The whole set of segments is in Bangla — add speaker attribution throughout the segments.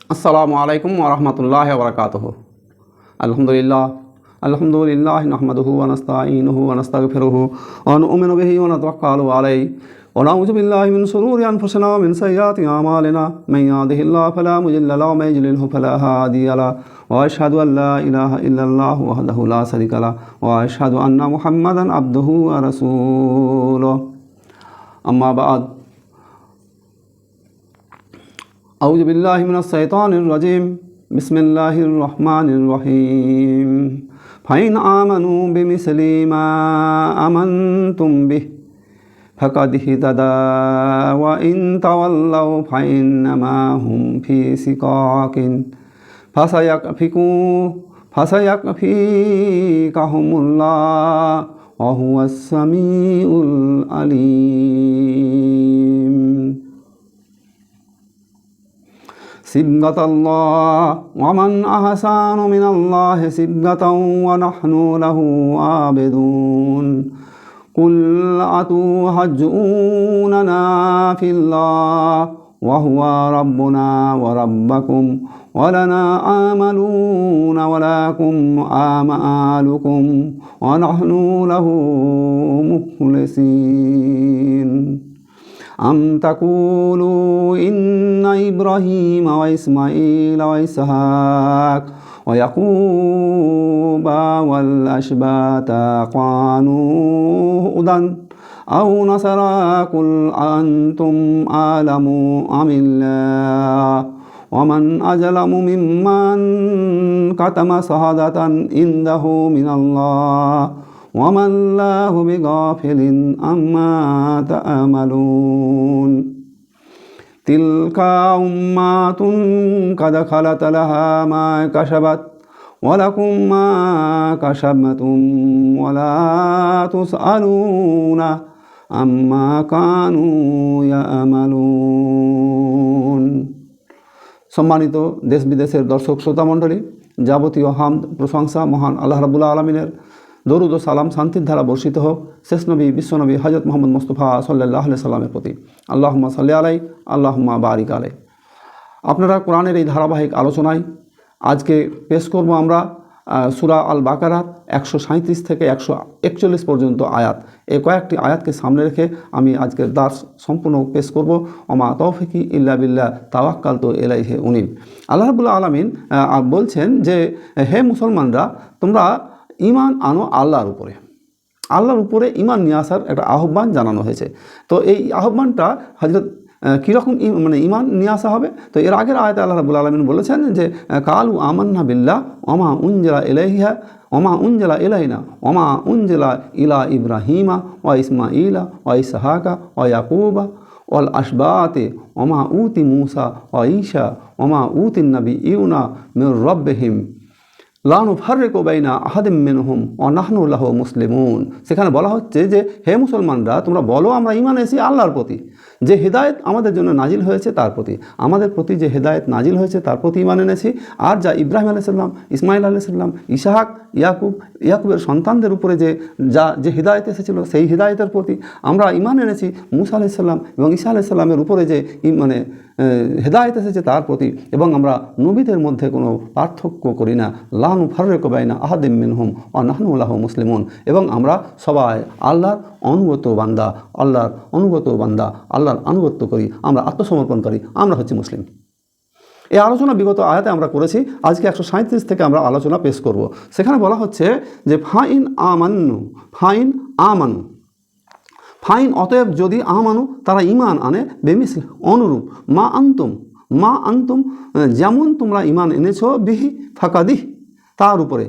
Speaker 1: আসসালামু আলাইকুম ওয়া রাহমাতুল্লাহি ওয়া বারাকাতুহু। আলহামদুলিল্লাহ নাহমাদুহু ওয়া নাস্তাঈনুহু ওয়া নাস্তাগফিরুহু ওয়া নু'মিনু বিহি ওয়া নাতাওয়াক্কালু আলাইহি ওয়া নাউযু বিল্লাহি মিন শুরুরি আনফুসিনা ওয়া মিন সাইয়্যাতি আ'মালিনা মান ইয়াহদিহিল্লাহু ফালা মুদিল্লা লাহু ওয়া মান yudlilhu ফালা হাদিয়া লাহু ওয়া আশহাদু আল লা ইলাহা ইল্লাল্লাহু ওয়াহদাহু লা শারীকা লাহু ওয়া আশহাদু আন্না মুহাম্মাদান আবদুহু ওয়া রাসূলুহু। আম্মা বা'দ। আউযু বিল্লাহি মিনাশ শাইতানির রাজীম। বিসমিল্লাহির রহমানির রহিম। ফাইন আমানু বিমিসলি মা আমানতুম বিহি ফাকাদ ইহতাদাউ ওয়া ইন তাওয়াল্লাউ ফাইন্নামা হুম ফি শিকাকিন ফাসায়াকফিকাহুমুল্লাহু ওয়া হুয়াস সামিউল আলীম। সিবগাতাল্লাহ ওয়া মান আহসানু মিনাল্লাহি সিবগাতাও ওয়া নাহনু লাহু আবিদুন। কুল আতুহাজ্জুনানা ফিল্লাহ ওয়া হুয়া রাব্বুনা ওয়া রাব্বাকুম ওয়া লানা আমালুনা ওয়া লাকুম আমালুকুম ওয়া নাহনু লাহু মুখলিসিন। আম তাকুলু ইন্না ইব্রাহিম ওয়া ইসমাঈল ওয়া ইসহাক ওয়া ইয়াকুবা ওয়াল আশবাতা কানু হুদান আও নাসারা কুল আনতুম আলামু আমিল্লাহ ওয়া মান আযলামু মিম্মান কাতামা শাহাদাতান ইনদাহু মিনাল্লাহ ওয়া মাল্লাহু বিগাফিলিন আম্মা তা'মালুন। তিলকা উম্মাতুন কাদ খালাত লাহা মা কাসাবাত ওয়া লাকুম মা কাসাবতুম ওয়া লা তুসআলুনা আম্মা কানু ইয়া'মালুন। সম্মানিত দেশ বিদেশের দর্শক শ্রোতা মণ্ডলী, যাবতীয় হামদ প্রশংসা মহান আল্লাহ রাব্বুল আলামিনের। দরুদ ও সালাম শান্তির ধারা বর্ষিত হোক শেষ নবী বিশ্বনবী হযরত মুহাম্মদ মুস্তাফা সাল্লাল্লাহু আলাইহি সাল্লামের প্রতি। আল্লাহুম্মা সাল্লি আলাইহি আল্লাহুম্মা বারিক আলাইহি। আপনারা কোরআনের এই ধারাবাহিক আলোচনায় আজকে পেশ করব আমরা সূরা আল বাকারার 137 থেকে 141 পর্যন্ত আয়াত। এই কয়েকটি আয়াতকে সামনে রেখে আমি আজকের দার্স সম্পূর্ণ পেশ করব। ওমা তৌফিকি ইল্লা বিল্লাহ তাওয়াক্কালতু ইলাইহি উনীব। আল্লাহ রাব্বুল আলামিন বলছেন যে হে মুসলমানরা, তোমরা ঈমান আনো আল্লাহর উপরে। আল্লাহর উপরে ঈমান নিয়ে আসার একটা আহ্বান জানানো হয়েছে। তো এই আহ্বানটা হযরত কীরকম ঈমান নিয়ে আসা হবে? তো এর আগের আয়াতে আল্লাহ রাব্বুল আলামিন বলেছেন যে কালু আমান্না বিল্লাহ ওমা উনজিলা ইলাইহা ওমা উনজিলা ইলাইনা ওমা উনজিলা ইলা ইব্রাহিমা ওয়া ইসমাঈলা ওয়া ইসহাকা ওয়া ইয়াকুবা ওয়াল আশবাতে ওমা উতি মূসা ওয়া ঈসা ওমা উতিন নাবিয়্যুনা মির রাব্বিহিম লা নুফাররিকু বাইনা আহাদিম মিনহুম ওয়া নাহনু লাহু মুসলিমুন। সেখানে বলা হচ্ছে যে হে মুসলমানরা, তোমরা বলো আমরা ঈমান এনেছি আল্লাহর প্রতি, যে হিদায়ত আমাদের জন্য নাজিল হয়েছে তার প্রতি। আমাদের প্রতি যে হিদায়ত নাজিল হয়েছে তার প্রতি ঈমান এনেছি। আর যা ইব্রাহিম আলাইহিস সালাম, ইসমাঈল আলাইহিস সালাম, ইসহাক, ইয়াকুবের সন্তানদের উপরে যে হিদায়ত এসেছিল সেই হিদায়তের প্রতি আমরা ঈমান এনেছি। মূসা আলাইহিস সালাম এবং ঈসা আলাইহিস সালামের উপরে যে হেদায়েত এসেছে তার প্রতি। এবং আমরা নবীদের মধ্যে কোনো পার্থক্য করি না। লা নুফাররিকু বাইনা আহাদিম মিনহুম ওয়া নাহনু লাহু মুসলিমুন। এবং আমরা সবাই আল্লাহর আনুগত্য বান্দা, আল্লাহর আনুগত্য করি, আমরা আত্মসমর্পণ করি, আমরা হচ্ছি মুসলিম। এই আলোচনা বিগত আয়াতে আমরা করেছি। আজকে 137 থেকে আমরা আলোচনা পেশ করব। সেখানে বলা হচ্ছে যে ফাইন আমানু ফাইন অতএব যদি আমানু তারা ঈমান আনে বেমিসল অনুরূপ মা আনতুম যেমন তোমরা ঈমান এনেছো বিহি ফাকাদিহ তার উপরে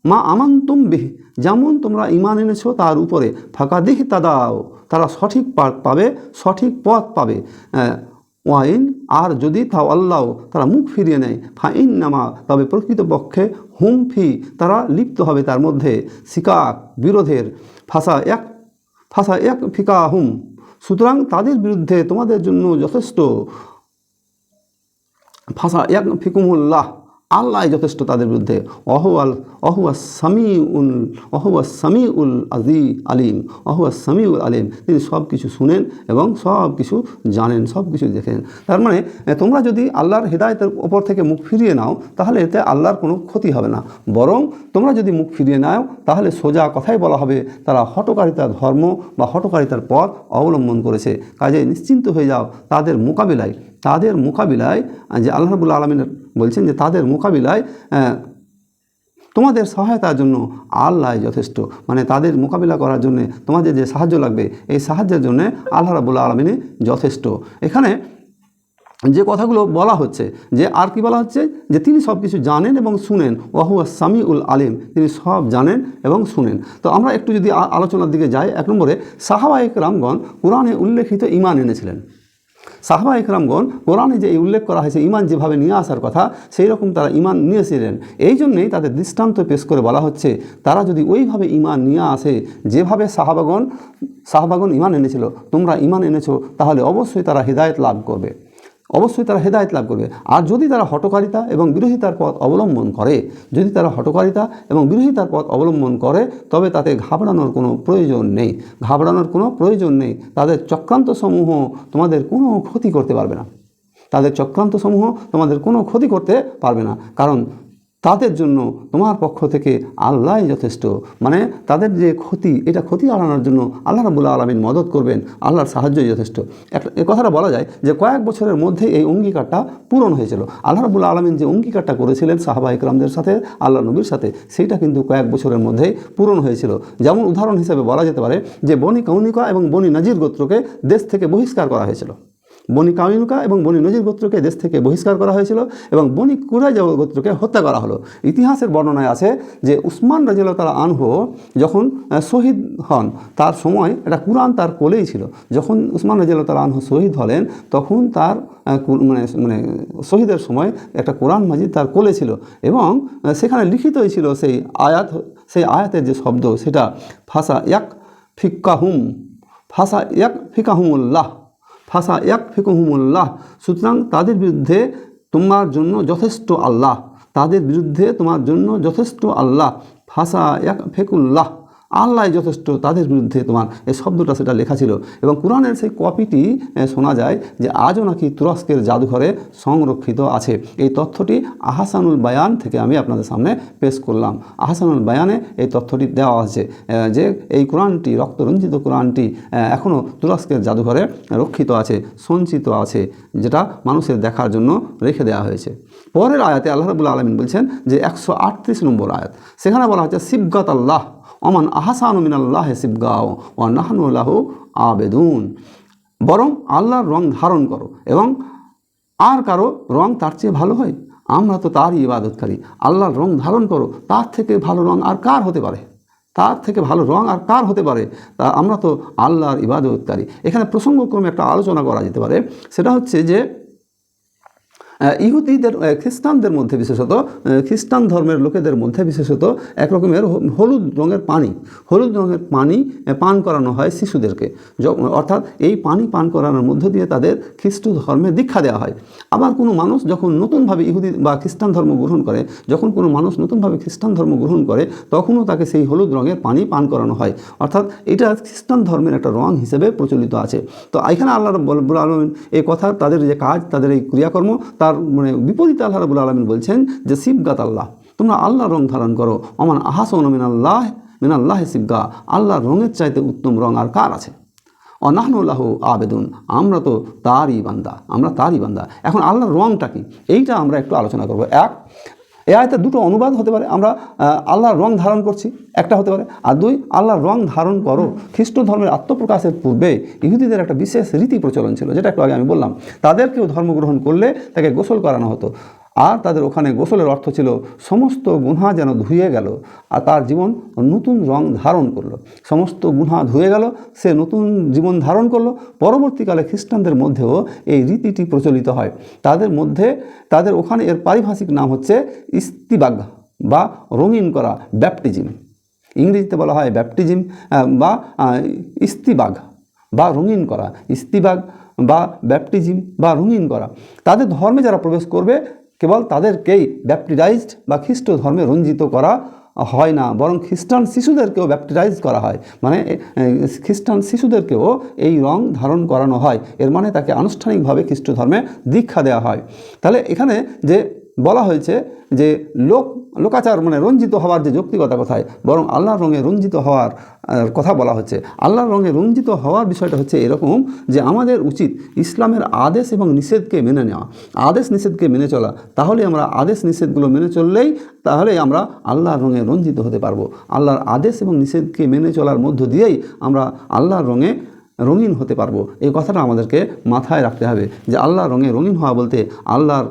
Speaker 1: মা আমানতুম বিহি যেমন তোমরা ঈমান এনেছো তার উপরে ফাকাদিহ তাদাও তারা সঠিক পাবে, সঠিক পথ পাবে। ওয়াইন আর যদি তাওয়াল্লাও তারা মুখ ফিরিয়ে নেয় ফাইন্নামা তবে প্রকৃতপক্ষে হুম ফি তারা লিপ্ত হবে তার মধ্যে শিকাক বিরোধের ফাসা এক ফিকা হুম সুতরাং তাদের বিরুদ্ধে তোমাদের জন্য যথেষ্ট ফাসা এক ফিকুমুল্লাহ আল্লাহ যথেষ্ট তাদের বিরুদ্ধে। অহুয়া সামিউল আলিম, অহুয়া সামিউল আলিম, তিনি সব কিছু শুনেন এবং সব কিছু জানেন, সব কিছু দেখেন। তার মানে তোমরা যদি আল্লাহর হিদায়তের ওপর থেকে মুখ ফিরিয়ে নাও তাহলে এতে আল্লাহর কোনো ক্ষতি হবে না, বরং তোমরা যদি মুখ ফিরিয়ে নাও তাহলে সোজা কথাই বলা হবে তারা হঠকারিতার ধর্ম বা হঠকারিতার পথ অবলম্বন করেছে। কাজে নিশ্চিন্ত হয়ে যাও তাদের মোকাবিলায় যে আল্লাহ রাব্বুল আলামিন বলছেন যে তাদের মোকাবিলায় তোমাদের সহায়তার জন্য আল্লাহ যথেষ্ট। মানে তাদের মোকাবিলা করার জন্য তোমাদের যে সাহায্য লাগবে এই সাহায্যের জন্য আল্লাহ রাব্বুল আলামিন যথেষ্ট। এখানে যে কথাগুলো বলা হচ্ছে যে আর কি বলা হচ্ছে যে তিনি সব কিছু জানেন এবং শুনেন, ওয়াহুয়া সামিউল আলিম, তিনি সব জানেন এবং শুনেন। তো আমরা একটু যদি আলোচনার দিকে যাই, 1 নম্বরে সাহাবায়ে কেরামগণ কোরআনে উল্লেখিত ঈমান এনেছিলেন। সাহাবায়ে কেরামগণ কোরআনে যে উল্লেখ করা হয়েছে ঈমান যেভাবে নিয়ে আসার কথা সেই রকম তারা ঈমান নিয়েছিলেন। এই জন্যেই তাদের দৃষ্টান্ত পেশ করে বলা হচ্ছে তারা যদি ওইভাবে ঈমান নিয়ে আসে যেভাবে সাহাবাগণ ঈমান এনেছিল, তোমরা ঈমান এনেছো, তাহলে অবশ্যই তারা হিদায়াত লাভ করবে, অবশ্যই তারা হেদায়েত লাভ করবে। আর যদি তারা হঠকারিতা এবং বিরোধিতার পথ অবলম্বন করে, তবে তাতে ঘাবড়ানোর কোনো প্রয়োজন নেই। তাদের চক্রান্তসমূহ তোমাদের কোনো ক্ষতি করতে পারবে না, কারণ তাদের জন্য তোমার পক্ষ থেকে আল্লাহই যথেষ্ট। মানে তাদের যে ক্ষতি, এটা ক্ষতি এড়ানোর জন্য আল্লাহ রাব্বুল আলামিন মদত করবেন, আল্লাহর সাহায্যই যথেষ্ট। এই কথাটা বলা যায় যে কয়েক বছরের মধ্যে এই অঙ্গীকারটা পূরণ হয়েছিল। আল্লাহ রাব্বুল আলামিন যে অঙ্গীকারটা করেছিলেন সাহাবায়ে কেরামদের সাথে, আল্লাহ নবীর সাথে, সেইটা কিন্তু কয়েক বছরের মধ্যেই পূরণ হয়েছিল। যেমন উদাহরণ হিসেবে বলা যেতে পারে যে বনি কাউনিকা এবং বনি নাজির গোত্রকে দেশ থেকে বহিষ্কার করা হয়েছিল। বনি কাউনিকা এবং বনি নজির গোত্রকে দেশ থেকে বহিষ্কার করা হয়েছিল এবং বনি কুরাইজা গোত্রকে হত্যা করা হলো। ইতিহাসের বর্ণনায় আছে যে উসমান রাদিয়াল্লাহু তাআলা আনহু যখন শহীদ হন তার সময় একটা কুরআন তার কোলেই ছিল। যখন উসমান রাদিয়াল্লাহু তাআলা আনহু শহীদ হলেন তখন তার মানে শহীদের সময় একটা কোরআন মাজিদ তার কোলে ছিল এবং সেখানে লিখিতই ছিল সেই আয়াতের যে শব্দ, সেটা ফাসা ইয়াক ফিকাহুমুল্লাহ। সুতরাং তাদের বিরুদ্ধে তোমার জন্য যথেষ্ট আল্লাহ। ফাসা ইয়াক ফেকুল্লাহ, আল্লাহ যথেষ্ট তাদের বিরুদ্ধে তোমার, এই শব্দটা সেটা লেখা ছিল। এবং কোরআনের সেই কপিটি শোনা যায় যে আজও নাকি তুরস্কের জাদুঘরে সংরক্ষিত আছে। এই তথ্যটি আহসানুল বায়ান থেকে আমি আপনাদের সামনে পেশ করলাম। আহসানুল বায়ানে এই তথ্যটি দেওয়া আছে যে এই কোরআনটি, রক্তরঞ্জিত কোরআনটি এখনও তুরস্কের জাদুঘরে রক্ষিত আছে, সঞ্চিত আছে, যেটা মানুষের দেখার জন্য রেখে দেওয়া হয়েছে। পরের আয়াতে আল্লাহ রাব্বুল আলামিন বলছেন যে 138 নম্বর আয়াত, সেখানে বলা হচ্ছে সিবগাত আল্লাহ ওমান আহসানু মিনাল্লাহি সিবগাও ওয়া নাহনু লাহু আবেদুন। বরং আল্লাহর রং ধারণ করো এবং আর কারো রং তার চেয়ে ভালো হয়, আমরা তো তারই ইবাদতকারী। আল্লাহর রং ধারণ করো, তার থেকে ভালো রং আর কার হতে পারে? তা আমরা তো আল্লাহর ইবাদতকারী। এখানে প্রসঙ্গক্রমে একটা আলোচনা করা যেতে পারে, সেটা হচ্ছে যে ইহুদিদের, খ্রিস্টানদের মধ্যে বিশেষত, খ্রিস্টান ধর্মের লোকেদের মধ্যে বিশেষত এক রকমের হলুদ রঙের পানি পান করানো হয় শিশুদেরকে। অর্থাৎ এই পানি পান করানোর মধ্য দিয়ে তাদের খ্রিস্ট ধর্মে দীক্ষা দেওয়া হয়। আবার কোনো মানুষ যখন নতুনভাবে ইহুদি বা খ্রিস্টান ধর্ম গ্রহণ করে, তখনও তাকে সেই হলুদ রঙের পানি পান করানো হয়। অর্থাৎ এটা খ্রিস্টান ধর্মের একটা রং হিসেবে প্রচলিত আছে। তো এখানে আল্লাহ রাব্বুল আলামিন এই কথা, তাদের যে কাজ, তাদের এই ক্রিয়াকর্ম, তার বিপরীতে আল্লাহ রাব্বুল আলামিন বলছেন যে সিবগাত আল্লাহ, তোমরা আল্লাহর রং ধারণ করো। ওমান আহসানু মিনাল্লাহি সিবগা, আল্লাহর রঙের চাইতে উত্তম রং আর কার আছে? ওয়া নাহনু লাহু আবেদুন, আমরা তারই বান্দা। এখন আল্লাহর রংটা কি, এইটা আমরা একটু আলোচনা করব। এই আয়াতে দুটো অনুবাদ হতে পারে। আমরা আল্লাহর রং ধারণ করছি, একটা হতে পারে। আর 2, আল্লাহর রং ধারণ করো। খ্রিস্ট ধর্মের আত্মপ্রকাশের পূর্বে ইহুদিদের একটা বিশেষ রীতি প্রচলন ছিল, যেটা একটু আগে আমি বললাম। তাদেরকেও ধর্মগ্রহণ করলে তাকে গোসল করানো হতো। আর তাদের ওখানে গোসলের অর্থ ছিল সমস্ত গুনাহ যেন ধুয়ে গেল আর তার জীবন নতুন রং ধারণ করলো। সমস্ত গুনাহ ধুয়ে গেল, সে নতুন জীবন ধারণ করলো। পরবর্তীকালে খ্রিস্টানদের মধ্যেও এই রীতিটি প্রচলিত হয়। তাদের ওখানে এর পারিভাষিক নাম হচ্ছে ইস্তিবাগ বা রঙিন করা, ব্যাপটিজম। ইংরেজিতে বলা হয় ব্যাপটিজম বা ইস্তিবাগ বা রঙিন করা। ইস্তিবাগ বা ব্যাপটিজম বা রঙিন করা। তাদের ধর্মে যারা প্রবেশ করবে কেবল তাদেরকেই ব্যাপটিজাইজড বা খ্রিস্ট ধর্মে রঞ্জিত করা হয় না, বরং খ্রিস্টান শিশুদেরকেও ব্যাপটিজাইজ করা হয়, মানে খ্রিস্টান শিশুদেরকেও এই রং ধারণ করানো হয়। এর মানে তাকে আনুষ্ঠানিকভাবে খ্রিস্ট ধর্মে দীক্ষা দেওয়া হয়। তাহলে এখানে যে বলা হয়েছে যে লোকাচার মানে রঞ্জিত হওয়ার যে যৌক্তিকতা কথায়, বরং আল্লাহর রঙে রঞ্জিত হওয়ার কথা বলা হচ্ছে। আল্লাহর রঙে রঞ্জিত হওয়ার বিষয়টা হচ্ছে এরকম যে আমাদের উচিত ইসলামের আদেশ এবং নিষেধকে মেনে নেওয়া, আদেশ নিষেধকে মেনে চলা। তাহলে আমরা আদেশ নিষেধগুলো মেনে চললেই তাহলে আমরা আল্লাহর রঙে রঞ্জিত হতে পারবো। আল্লাহর আদেশ এবং নিষেধকে মেনে চলার মধ্য দিয়েই আমরা আল্লাহর রঙে রঙিন হতে পারবো। এই কথাটা আমাদেরকে মাথায় রাখতে হবে যে আল্লাহর রঙে রঙিন হওয়া বলতে আল্লাহর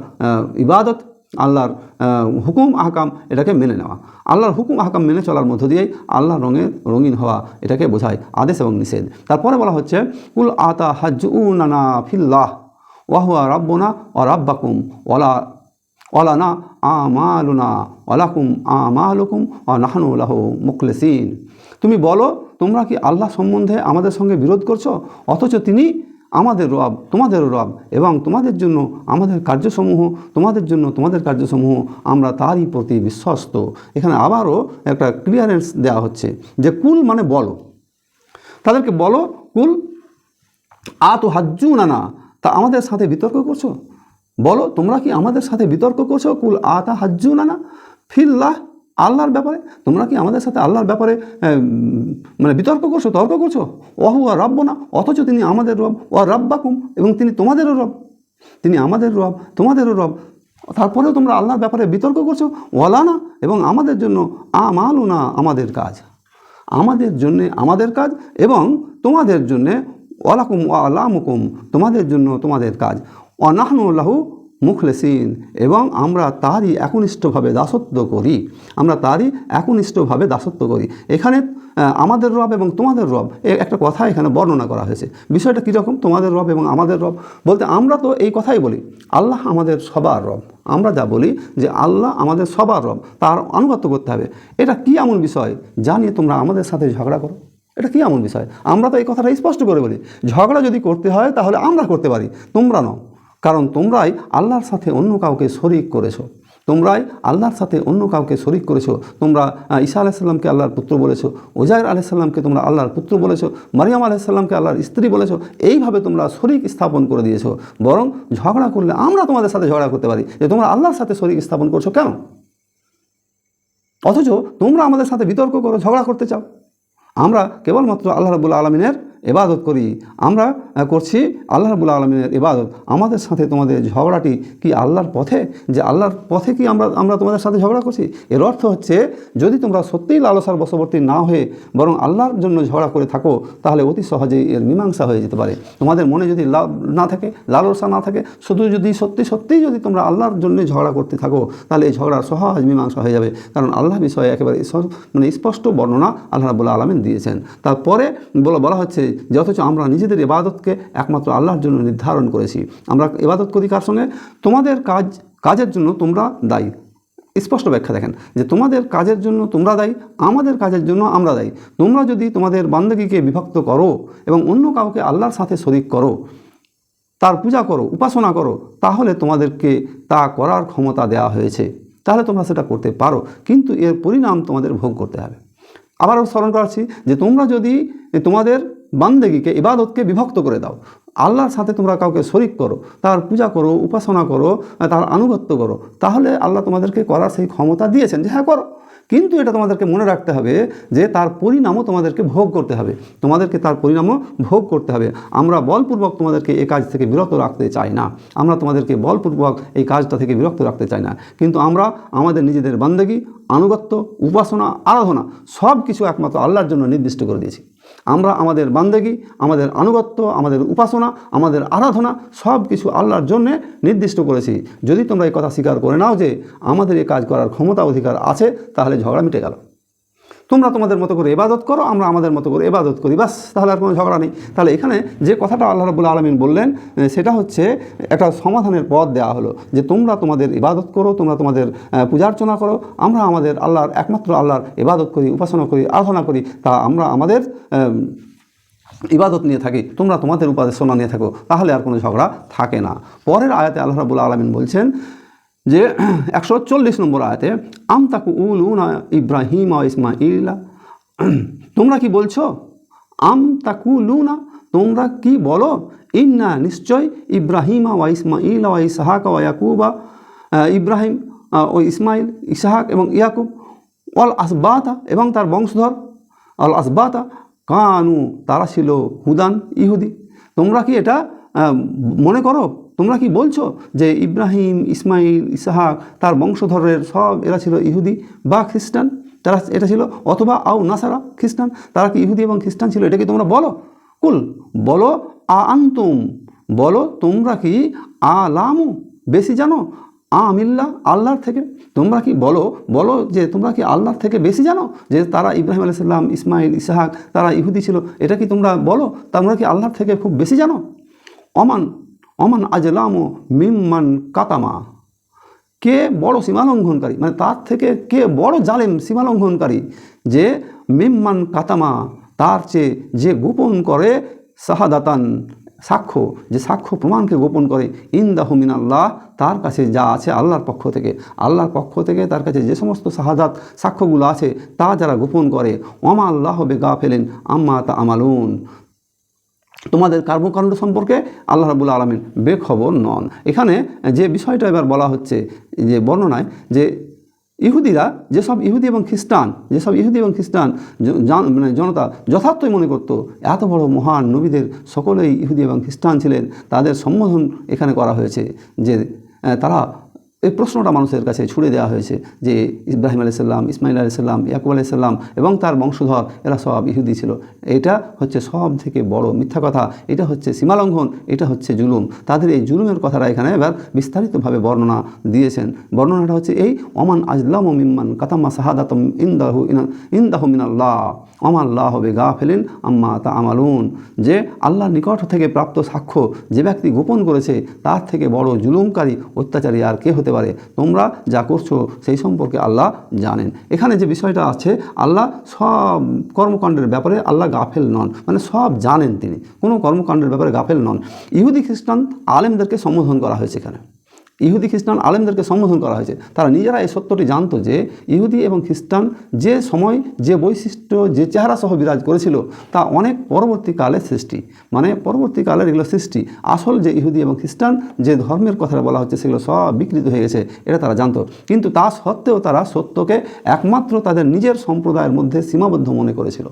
Speaker 1: ইবাদত, আল্লাহর হুকুম আহকাম এটাকে মেনে নেওয়া। আল্লাহর হুকুম আহকাম মেনে চলার মধ্য দিয়েই আল্লাহর রঙে রঙিন হওয়া এটাকে বোঝায় আদেশ এবং নিষেধ। তারপরে বলা হচ্ছে কুল আতা হাজ্জুনানা ফিল্লাহ ওয়া হুয়া রাব্বুনা ওয়া রাব্বাকুম ওয়ালানা আমালুনা ওয়ালাকুম আমালুকুম ওয়া নাহনু লাহু মুখলিসিন। তুমি বলো, তোমরা কি আল্লাহ সম্বন্ধে আমাদের সঙ্গে বিরোধ করছো, অথচ তিনি আমাদের রব, তোমাদেরও রব, এবং তোমাদের জন্য আমাদের কার্যসমূহ, তোমাদের জন্য তোমাদের কার্যসমূহ, আমরা তারই প্রতি বিশ্বস্ত। এখানে আবারও একটা ক্লিয়ারেন্স দেওয়া হচ্ছে যে কুল মানে বলো, তাদেরকে বলো কুল আতু হাজ্জুনানা, তা আমাদের সাথে বিতর্ক করছো, বলো তোমরা কি আমাদের সাথে বিতর্ক করছো, কুল আতা হাজ্জুনানা ফিল্লাহ, আল্লাহর ব্যাপারে তোমরা কি আমাদের সাথে আল্লাহর ব্যাপারে মানে বিতর্ক করছো, তর্ক করছো। ওয়া রাব্বুনা, অথচ তিনি আমাদের রব, ওয়া রাব্বাকুম, এবং তিনি তোমাদেরও রব, তিনি আমাদের রব তোমাদেরও রব, তারপরেও তোমরা আল্লাহর ব্যাপারে বিতর্ক করছো। ওয়ালানা, এবং আমাদের জন্য আমালুনা, আমাদের কাজ, আমাদের জন্যে আমাদের কাজ, এবং তোমাদের জন্যে ওয়ালাকুম ওয়া আলামুকুম, তোমাদের জন্য তোমাদের কাজ, ওয়া নাহনু লাহু মুখলিসিন, এবং আমরা তারই একনিষ্ঠভাবে দাসত্ব করি, আমরা তারই একনিষ্ঠভাবে দাসত্ব করি। এখানে আমাদের রব এবং তোমাদের রব একটা কথা এখানে বর্ণনা করা হয়েছে। বিষয়টা কীরকম তোমাদের রব এবং আমাদের রব বলতে, আমরা তো এই কথাই বলি আল্লাহ আমাদের সবার রব, আমরা যা বলি যে আল্লাহ আমাদের সবার রব, তার আনুগত্য করতে হবে। এটা কী এমন বিষয় যা নিয়ে তোমরা আমাদের সাথে ঝগড়া করো? এটা কী এমন বিষয়? আমরা তো এই কথাটা স্পষ্ট করে বলি, ঝগড়া যদি করতে হয় তাহলে আমরা করতে পারি, তোমরা নও, কারণ তোমরাই আল্লাহর সাথে অন্য কাউকে শরিক করেছো, তোমরাই আল্লাহর সাথে অন্য কাউকে শরিক করেছো। তোমরা ঈসা আলাইসাল্লামকে আল্লাহর পুত্র বলেছো, উজাইর আলাইসাল্লামকে তোমরা আল্লাহর পুত্র বলেছো, মারিয়াম আলাইসাল্লামকে আল্লাহর স্ত্রী বলেছো, এইভাবে তোমরা শরিক স্থাপন করে দিয়েছো। বরং ঝগড়া করলে আমরা তোমাদের সাথে ঝগড়া করতে পারি যে তোমরা আল্লাহর সাথে শরিক স্থাপন করছো কেন, অথচ তোমরা আমাদের সাথে বিতর্ক করো, ঝগড়া করতে চাও। আমরা কেবলমাত্র আল্লাহ রাব্বুল আলামিনের ইবাদত করি, আমরা করছি আল্লাহ রাব্বুল আলামিনের ইবাদত। আমাদের সাথে তোমাদের ঝগড়াটি কি আল্লাহর পথে, যে আল্লাহর পথে কি আমরা তোমাদের সাথে ঝগড়া করছি? এর অর্থ হচ্ছে যদি তোমরা সত্যিই লালসার বশবর্তী না হয়ে বরং আল্লাহর জন্য ঝগড়া করে থাকো, তাহলে অতি সহজেই এর মীমাংসা হয়ে যেতে পারে। তোমাদের মনে যদি না থাকে, লালসা না থাকে, শুধু যদি সত্যিই যদি তোমরা আল্লাহর জন্য ঝগড়া করতে থাকো, তাহলে এই ঝগড়ার সহজ মীমাংসা হয়ে যাবে। কারণ আল্লাহ বিষয়ে একেবারে মানে স্পষ্ট বর্ণনা আল্লাহ রাব্বুল আলামিন দিয়েছেন। তারপরে বলা হচ্ছে যে অথচ আমরা নিজেদের ইবাদতকে একমাত্র আল্লাহর জন্য নির্ধারণ করেছি। আমরা ইবাদত করি কার সঙ্গে? তোমাদের কাজের জন্য তোমরা দায়ী। স্পষ্ট ব্যাখ্যা দেখেন যে তোমাদের কাজের জন্য তোমরা দায়ী, আমাদের কাজের জন্য আমরা দায়ী। তোমরা যদি তোমাদের বান্দাগিকে বিভক্ত করো এবং অন্য কাউকে আল্লাহর সাথে শরিক করো, তার পূজা করো, উপাসনা করো, তাহলে তোমাদেরকে তা করার ক্ষমতা দেওয়া হয়েছে, তাহলে তোমরা সেটা করতে পারো, কিন্তু এর পরিণাম তোমাদের ভোগ করতে হবে। আবারও স্মরণ করাচ্ছি যে তোমরা যদি তোমাদের বান্দেগিকে ইবাদতকে বিভক্ত করে দাও, আল্লাহর সাথে তোমরা কাউকে শরিক করো, তার পূজা করো, উপাসনা করো, তার আনুগত্য করো, তাহলে আল্লাহ তোমাদেরকে করার সেই ক্ষমতা দিয়েছেন যে হ্যাঁ করো, কিন্তু এটা তোমাদেরকে মনে রাখতে হবে যে তার পরিণামও তোমাদেরকে ভোগ করতে হবে, তোমাদেরকে তার পরিণামও ভোগ করতে হবে। আমরা বলপূর্বক তোমাদেরকে এই কাজ থেকে বিরত রাখতে চাই না, আমরা তোমাদেরকে বলপূর্বক এই কাজটা থেকে বিরত রাখতে চাই না, কিন্তু আমরা আমাদের নিজেদের বান্দেগি, আনুগত্য, উপাসনা, আরাধনা সব কিছু একমাত্র আল্লাহর জন্য নির্দিষ্ট করে দিয়েছি। আমরা আমাদের বান্দেগি, আমাদের আনুগত্য, আমাদের উপাসনা, আমাদের আরাধনা সব কিছু আল্লাহর জন্যে নির্দিষ্ট করেছি। যদি তোমরা এই কথা স্বীকার করে নাও যে আমাদের এই কাজ করার ক্ষমতা অধিকার আছে, তাহলে ঝগড়া মিটে গেল। তোমরা তোমাদের মতো করে ইবাদত করো, আমরা আমাদের মতো করে ইবাদত করি, বাস, তাহলে আর কোনো ঝগড়া নেই। তাহলে এখানে যে কথাটা আল্লাহ রাব্বুল আলামিন বললেন সেটা হচ্ছে একটা সমাধানের পথ দেওয়া হলো যে তোমরা তোমাদের ইবাদত করো, তোমরা তোমাদের পূজার্চনা করো, আমরা আমাদের আল্লাহর একমাত্র আল্লাহর ইবাদত করি, উপাসনা করি, আরাধনা করি, তা আমরা আমাদের ইবাদত নিয়ে থাকি, তোমরা তোমাদের উপাসনা নিয়ে থাকো, তাহলে আর কোনো ঝগড়া থাকে না। পরের আয়াতে আল্লাহ রাব্বুল আলামিন বলছেন যে 140 নম্বর আয়াতে আম তাকুলুনা ইব্রাহিম ওয়া ইসমাঈলা, তোমরা কি বলছো, আম তাকুলুনা তোমরা কি বলো, ইন্না নিশ্চয় ইব্রাহিমা ওয়া ইসমাঈলা ওয়া ইসহাক ওয়া ইয়াকুবা, ইব্রাহিম ও ইসমাইল, ইসহাক এবং ইয়াকুব, অল আসবাতা এবং তার বংশধর, অল আসবাতা কানু তারা ছিল হুদান ইহুদি। তোমরা কি এটা মনে করো, তোমরা কি বলছো যে ইব্রাহিম, ইসমাইল, ইসহাক তার বংশধরের সব এরা ছিল ইহুদি বা খ্রিস্টান, তারা এটা ছিল, অথবা আও নাসারা খ্রিস্টান, তারা কি ইহুদি এবং খ্রিস্টান ছিল, এটা কি তোমরা বলো? কুল বলো, আনতুম বলো, তোমরা কি আলামু বেশি জানো, আমিল্লা আল্লাহর থেকে, তোমরা কি বলো যে তোমরা কি আল্লাহর থেকে বেশি জানো যে তারা ইব্রাহিম আলাইহিস সালাম, ইসমাইল, ইসহাক তারা ইহুদি ছিল, এটা কি তোমরা বলো? তোমরা কি আল্লাহর থেকে খুব বেশি জানো? অমান আজলামু মিম্মান কাতামা, কে বড় সীমালঙ্ঘনকারী, মানে তার থেকে কে বড় জালেম সীমালঙ্ঘনকারী, যে মিম্মান কাতামা তার চেয়ে যে গোপন করে, শাহাদাতান সাক্ষ্য, যে সাক্ষ্য প্রমাণকে গোপন করে, ইনদাহু মিনাল্লাহ তার কাছে যা আছে আল্লাহর পক্ষ থেকে, আল্লাহর পক্ষ থেকে তার কাছে যে সমস্ত শাহাদাত সাক্ষ্যগুলো আছে তা যারা গোপন করে, ওমা আল্লাহ বেগাফিলিন আম্মা তা'মালুন, তোমাদের কর্মকাণ্ড সম্পর্কে আল্লাহ রাব্বুল আলামিন বেখবর নন। এখানে যে বিষয়টা এবার বলা হচ্ছে যে বর্ণনায়, যে ইহুদিরা যেসব ইহুদি এবং খ্রিস্টান মানে জনতা যথার্থই মনে করত এত বড় মহান নবীদের সকলেই ইহুদি এবং খ্রিস্টান ছিলেন, তাদের সম্বোধন এখানে করা হয়েছে যে তারা, এই প্রশ্নটা মানুষের কাছে ছুড়ে দেওয়া হয়েছে যে ইব্রাহিম আলাইহিস সালাম, ইসমাইল আলাইহিস সালাম, ইয়াকুব আলাইহিস সালাম এবং তার বংশধর এরা সব ইহুদি ছিল। এটা হচ্ছে সব থেকে বড় মিথ্যা কথা, এটা হচ্ছে সীমালঙ্ঘন, এটা হচ্ছে জুলুম। তাদের এই জুলুমের কথাটা এখানে এবার বিস্তারিতভাবে বর্ণনা দিয়েছেন। বর্ণনাটা হচ্ছে এই, ওমান আজলামু মিম্মান কাতামা শাহাদাতাম ইনদাহু মিনাল্লাহ ওমা আল্লাহু বিগাফিলিন আম্মা তা'মালুন, যে আল্লাহর নিকট থেকে প্রাপ্ত সাক্ষ্য যে ব্যক্তি গোপন করেছে তার থেকে বড় জুলুমকারী, অত্যাচারী আর কে হতে পারে? তোমরা যা করছো সেই সম্পর্কে আল্লাহ জানেন। এখানে যে বিষয়টা আছে, আল্লাহ সব কর্মকাণ্ডের ব্যাপারে আল্লাহ গাফেল নন, মানে সব জানেন, তিনি কোনো কর্মকাণ্ডের ব্যাপারে গাফেল নন। ইহুদি খ্রিস্টান আলেমদেরকে সম্বোধন করা হয়েছে এখানে, ইহুদি খ্রিস্টান আলেমদেরকে সম্বোধন করা হয়েছে। তারা নিজেরা এই সত্যটি জানতো যে ইহুদি এবং খ্রিস্টান যে সময় যে বৈশিষ্ট্য যে চেহারা সহ বিরাজ করেছিল তা অনেক পরবর্তীকালের সৃষ্টি, মানে পরবর্তীকালের এগুলো সৃষ্টি। আসল যে ইহুদি এবং খ্রিস্টান যে ধর্মের কথা বলা হচ্ছে সেগুলো সব বিকৃত হয়ে গেছে, এটা তারা জানতো। কিন্তু তা সত্ত্বেও তারা সত্যকে একমাত্র তাদের নিজের সম্প্রদায়ের মধ্যে সীমাবদ্ধ মনে করেছিল।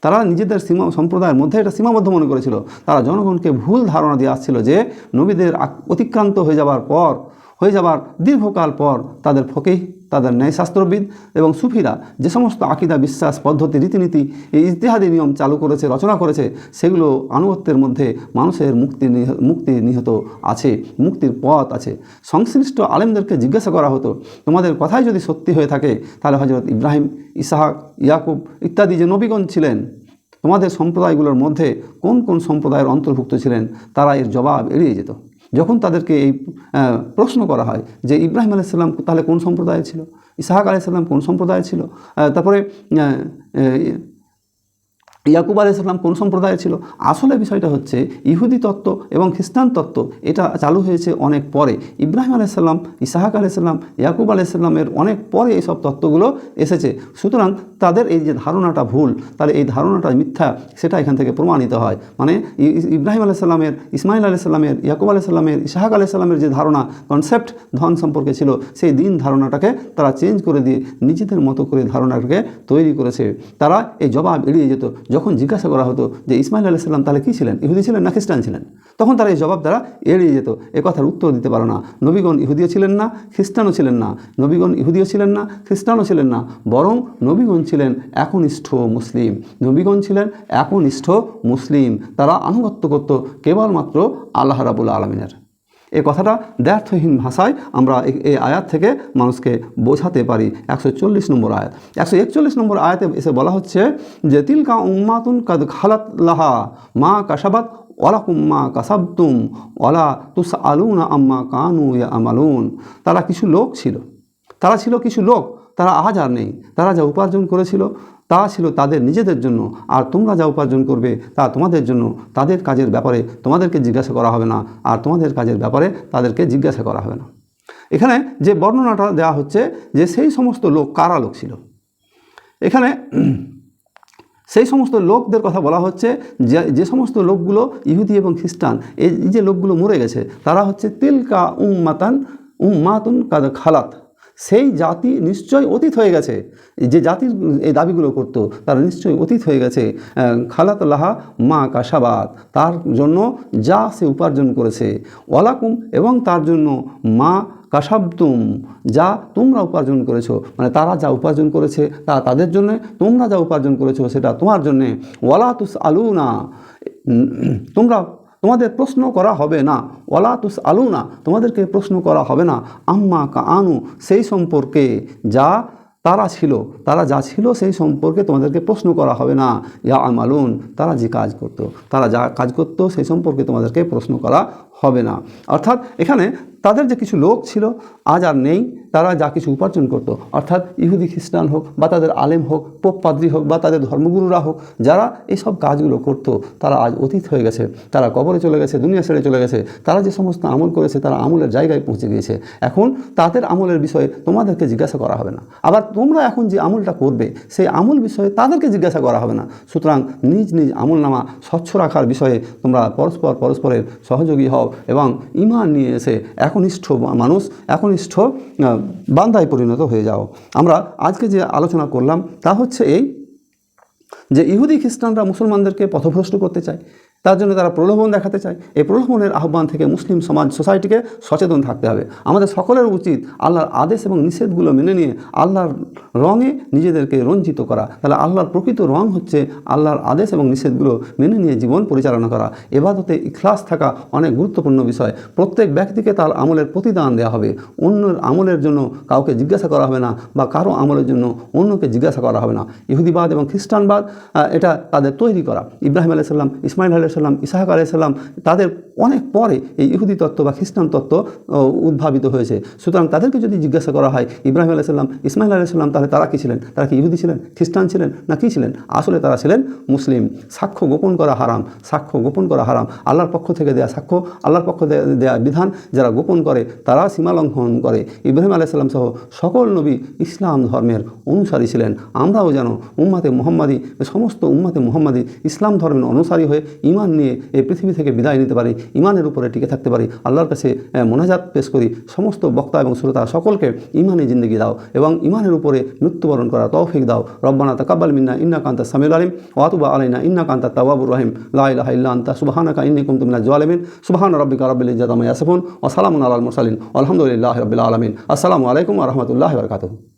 Speaker 1: তারা নিজেদের সম্প্রদায়ের মধ্যে এটা সীমাবদ্ধ মনে করেছিল। তারা জনগণকে ভুল ধারণা দিয়ে আসছিল যে নবীদের অতিক্রান্ত হয়ে যাবার দীর্ঘকাল পর তাদের ফকিহ, তাদের ন্যায়শাস্ত্রবিদ এবং সুফিরা যে সমস্ত আকিদা, বিশ্বাস, পদ্ধতি, রীতিনীতি, এই ইজতিহাদি নিয়ম চালু করেছে, রচনা করেছে, সেগুলো আনুগত্যের মধ্যে মানুষের মুক্তি নিহত আছে, মুক্তির পথ আছে। সংশ্লিষ্ট আলেমদেরকে জিজ্ঞাসা করা হতো, তোমাদের কথাই যদি সত্যি হয়ে থাকে তাহলে হযরত ইব্রাহিম, ইসহাক, ইয়াকুব ইত্যাদি যে নবীগণ ছিলেন, তোমাদের সম্প্রদায়গুলোর মধ্যে কোন কোন সম্প্রদায়ের অন্তর্ভুক্ত ছিলেন? তারা এর জবাব এড়িয়ে যেত। যখন তাদেরকে এই প্রশ্ন করা হয় যে ইব্রাহিম আলাইহিস সালাম তাহলে কোন সম্প্রদায়ের ছিল, ইসহাক আলাইহিস সালাম কোন সম্প্রদায়ের ছিল, তারপরে ইয়াকুব আলাইহিস সালাম কোন সম্প্রদায়ের ছিল, আসলে বিষয়টা হচ্ছে ইহুদি তত্ত্ব এবং খ্রিস্টান তত্ত্ব এটা চালু হয়েছে অনেক পরে। ইব্রাহিম আলাইহিস সালাম, ইসহাক আলাইহিস সালাম, ইয়াকুব আলাইহিস সালামের অনেক পরে এইসব তত্ত্বগুলো এসেছে। সুতরাং তাদের এই যে ধারণাটা ভুল, তাহলে এই ধারণাটা মিথ্যা, সেটা এখান থেকে প্রমাণিত হয়। মানে ইব্রাহিম আলাইহিস সালামের, ইসমাইল আলাইহিস সালামের, ইয়াকুব আলাইহিস সালামের, ইসহাক আলাইহিস সালামের যে ধারণা, কনসেপ্ট ধন সম্পর্কে ছিল, সেই দিন ধারণাটাকে তারা চেঞ্জ করে দিয়ে নিজেদের মতো করে ধারণাটাকে তৈরি করেছে। তারা এই জবাব এড়িয়ে যেত। যখন জিজ্ঞাসা করা হতো যে ইসমাইল আলাইহিস সালাম তাহলে কী ছিলেন, ইহুদি ছিলেন না খ্রিস্টান ছিলেন, তখন তারা এই জবাব দ্বারা এড়িয়ে যেত, এ কথার উত্তর দিতে পারো না। নবীগণ ইহুদিও ছিলেন না, খ্রিস্টানও ছিলেন না, নবীগণ ইহুদিও ছিলেন না, খ্রিস্টানও ছিলেন না, বরং নবীগণ ছিলেন একনিষ্ঠ মুসলিম, নবীগণ ছিলেন একনিষ্ঠ মুসলিম। তারা আনুগত্য করত কেবলমাত্র আল্লাহ রাব্বুল আলামিনের। এই কথাটা দ্ব্যর্থহীন ভাষায় আমরা এই আয়াত থেকে মানুষকে বোঝাতে পারি। 140 নম্বর আয়াত। 141 নম্বর আয়াতে এসে বলা হচ্ছে যে তিলকা উম্মাতুন কাদ খালাত লাহা মা কাসাবাত ওয়ালাকুম মা কাসাবতুম ওয়ালা তুসআলুনা আম্মা কানু ইয়ামালুন। তারা কিছু লোক ছিল, তারা আজ আর নেই। তারা যা উপার্জন করেছিল তা ছিল তাদের নিজেদের জন্য, আর তোমরা যা উপার্জন করবে তা তোমাদের জন্য। তাদের কাজের ব্যাপারে তোমাদেরকে জিজ্ঞাসা করা হবে না, আর তোমাদের কাজের ব্যাপারে তাদেরকে জিজ্ঞাসা করা হবে না। এখানে যে বর্ণনাটা দেওয়া হচ্ছে যে সেই সমস্ত লোক কারা লোক ছিল, এখানে সেই সমস্ত লোকদের কথা বলা হচ্ছে যে সমস্ত লোকগুলো ইহুদি এবং খ্রিস্টান এই যে লোকগুলো মরে গেছে তারা হচ্ছে তিলকা উম্মাতুন কাদ খালাত, সেই জাতি নিশ্চয় অতীত হয়ে গেছে। যে জাতির এই দাবিগুলো করতো তারা নিশ্চয়ই অতীত হয়ে গেছে। খালাত লাহা মা কাসাবাত, তার জন্য যা সে উপার্জন করেছে, ওয়ালাকুম এবং তার জন্য মা কাসাবতুম, যা তোমরা উপার্জন করেছো, মানে তারা যা উপার্জন করেছে তা তাদের জন্যে, তোমরা যা উপার্জন করেছো সেটা তোমার জন্যে। ওয়ালা তুস আলুনা, তোমাদের প্রশ্ন করা হবে না। ওয়ালা তুস আলুনা, তোমাদেরকে প্রশ্ন করা হবে না। আম্মা কা আনু, সেই সম্পর্কে যা তারা ছিল, তারা যা ছিল সেই সম্পর্কে তোমাদেরকে প্রশ্ন করা হবে না। ইয়া আমালুন, তারা যে কাজ করত, তারা যা কাজ করত সেই সম্পর্কে তোমাদেরকে প্রশ্ন করা হবে না। অর্থাৎ এখানে তাদের যে কিছু লোক ছিল আজ আর নেই, তারা যা কিছু উপার্জন করত, অর্থাৎ ইহুদি খ্রিস্টান হোক বা তাদের আলেম হোক, পোপ পাদ্রী হোক বা তাদের ধর্মগুরুরা হোক, যারা এইসব কাজগুলো করত তারা আজ অতীত হয়ে গেছে, তারা কবরে চলে গেছে, দুনিয়া ছেড়ে চলে গেছে। তারা যে সমস্ত আমল করেছে তারা আমলের জায়গায় পৌঁছে গিয়েছে। এখন তাদের আমলের বিষয়ে তোমাদেরকে জিজ্ঞাসা করা হবে না। আবার তোমরা এখন যে আমলটা করবে সেই আমল বিষয়ে তাদেরকে জিজ্ঞাসা করা হবে না। সুতরাং নিজ নিজ আমলনামা স্বচ্ছ রাখার বিষয়ে তোমরা পরস্পরের সহযোগী হও এবং ঈমান নিয়ে এসে একনিষ্ঠ মানুষ, একনিষ্ঠ বান্দায় পরিণত হয়ে যাও। আমরা আজকে যে আলোচনা করলাম তা হচ্ছে এই যে ইহুদি খ্রিস্টানরা মুসলমানদেরকে পথভ্রষ্ট করতে চায়, তার জন্য তারা প্রলোভন দেখাতে চায়। এই প্রলোভনের আহ্বান থেকে মুসলিম সমাজ সোসাইটিকে সচেতন থাকতে হবে। আমাদের সকলের উচিত আল্লাহর আদেশ এবং নিষেধগুলো মেনে নিয়ে আল্লাহর রঙে নিজেদেরকে রঞ্জিত করা। তাহলে আল্লাহর প্রকৃত রং হচ্ছে আল্লাহর আদেশ এবং নিষেধগুলো মেনে নিয়ে জীবন পরিচালনা করা। ইবাদতে ইখলাস থাকা অনেক গুরুত্বপূর্ণ বিষয়। প্রত্যেক ব্যক্তিকে তার আমলের প্রতিদান দেওয়া হবে। অন্যের আমলের জন্য কাউকে জিজ্ঞাসা করা হবে না বা কারো আমলের জন্য অন্যকে জিজ্ঞাসা করা হবে না। ইহুদিবাদ এবং খ্রিস্টানবাদ এটা তাদের তৈরি করা। ইব্রাহিম আলাইহিস সালাম, ইসমাইল আলাইহিস সালাম, ইসহাক আলাইহিস সালাম, তাদের অনেক পরে এই ইহুদি তত্ত্ব বা খ্রিস্টান তত্ত্ব উদ্ভাবিত হয়েছে। সুতরাং তাদেরকে যদি জিজ্ঞাসা করা হয় ইব্রাহিম আলাইহিস সালাম, ইসমাইল আলাইহিস সালাম, তাহলে তারা কী ছিলেন? তারা কি ইহুদি ছিলেন, খ্রিস্টান ছিলেন, না কী ছিলেন? আসলে তারা ছিলেন মুসলিম। সাক্ষ্য গোপন করা হারাম, সাক্ষ্য গোপন করা হারাম। আল্লাহর পক্ষ থেকে দেয়া সাক্ষ্য, আল্লাহর পক্ষ থেকে দেয়া বিধান যারা গোপন করে তারা সীমালঙ্ঘন করে। ইব্রাহিম আলাইহিস সালাম সহ সকল নবী ইসলাম ধর্মের অনুসারী ছিলেন। আমরাও যেন উম্মাতে মুহাম্মাদি, সমস্ত উম্মাতে মুহাম্মাদি ইসলাম ধর্মের অনুসারী হয়ে ঈমান নিয়ে এই পৃথিবী থেকে বিদায় নিতে পারি, ঈমানের উপরে টিকে থাকতে পারি। আল্লাহর কাছে মোনাজাত পেশ করি, সমস্ত বক্তা এবং শ্রোতা সকলকে ঈমানি জিন্দেগি দাও এবং ঈমানের উপরে মৃত্যুবরণ করার তৌফিক দাও। রব্বানা তাকাব্বাল মিন্না ইন্নাকা আনতাস সামিউল আলিম ওয়া তুব আলাইনা ইন্নাকা আনতাত তাওয়াবুর রহিম। লা ইলাহা ইল্লা আনতা সুবহানাকা ইন্নী কুনতু মিনাজ জালিমিন। সুবহানা রাব্বিকা রাব্বিল ইজ্জাতি আম্মা ইয়াসিফুন ওয়া সালামুন আলাল মুরসালিন ওয়া আলহামদুলিল্লাহি রাব্বিল আলামিন। আসসালামু আলাইকুম ওয়া রাহমাতুল্লাহি ওয়া বারাকাতুহু।